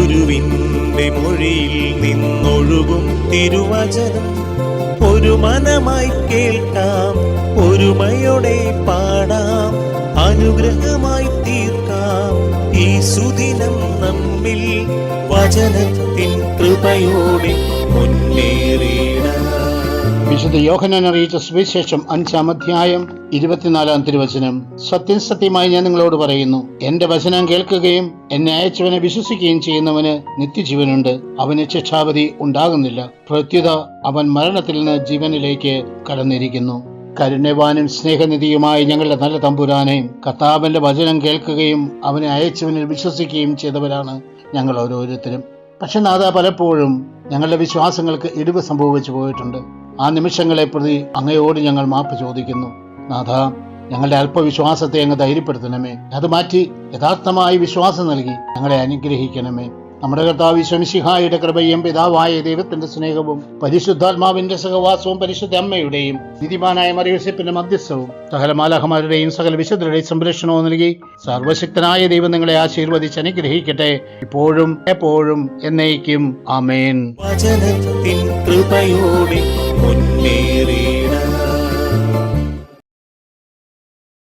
ഗുരുവിൻ്റെ മൊഴിയിൽ നിന്നൊഴുകും തിരുവചനം ഒരു മനമായി കേൾക്കാം, ഒരുമയോടെ പാടാം, അനുഗ്രഹമായി തീർക്കാം ഈ സുദിനം നമ്മിൽ വചനത്തിൻ കൃപയോടെ മുന്നേറിയിടാം. വിശുദ്ധ യോഹന്നാൻ അറിയിച്ച സുവിശേഷം 5-ാം അധ്യായം 24-ാം തിരുവചനം. സത്യം സത്യമായി ഞാൻ നിങ്ങളോട് പറയുന്നു, എന്റെ വചനം കേൾക്കുകയും എന്നെ അയച്ചവനെ വിശ്വസിക്കുകയും ചെയ്യുന്നവന് നിത്യജീവനുണ്ട്, അവന് ശിക്ഷാവിധി ഉണ്ടാകുന്നില്ല. പ്രത്യുത അവൻ മരണത്തിൽ നിന്ന് ജീവനിലേക്ക് കടന്നിരിക്കുന്നു. കരുണ്യവാനും സ്നേഹനിധിയുമായ ഞങ്ങളുടെ നല്ല തമ്പുരാനെയും കർത്താവിന്റെ വചനം കേൾക്കുകയും അവനെ അയച്ചവനിൽ വിശ്വസിക്കുകയും ചെയ്തവരാണ് ഞങ്ങൾ ഓരോരുത്തരും. പക്ഷെ നാഥ, പലപ്പോഴും ഞങ്ങളുടെ വിശ്വാസങ്ങൾക്ക് ഇടിവ് സംഭവിച്ചു പോയിട്ടുണ്ട്. ആ നിമിഷങ്ങളെ പ്രതി അങ്ങയോട് ഞങ്ങൾ മാപ്പ് ചോദിക്കുന്നു. നാഥ, ഞങ്ങളുടെ അല്പവിശ്വാസത്തെ അങ്ങ് ധൈര്യപ്പെടുത്തണമേ. അത് മാറ്റി യഥാർത്ഥമായി വിശ്വാസം നൽകി ഞങ്ങളെ അനുഗ്രഹിക്കണമേ. നമ്മുടെ കർത്താവ് ഈശോ മിശിഹായുടെ കൃപയും പിതാവായ ദൈവത്തിന്റെ സ്നേഹവും പരിശുദ്ധാത്മാവിന്റെ സഹവാസവും പരിശുദ്ധ അമ്മയുടെയും നീതിമാനായ മറിയൂസേപ്പിന്റെ മധ്യസ്ഥവും സകല മാലാഖമാരുടെയും സകല വിശുദ്ധരുടെയും സംരക്ഷണവും നൽകി സർവശക്തനായ ദൈവം നിങ്ങളെ ആശീർവദിച്ച് അനുഗ്രഹിക്കട്ടെ, ഇപ്പോഴും എപ്പോഴും എന്നേക്കും. ആമേൻ. വചനത്തിൻ കൃപയോടെ മുന്നേറി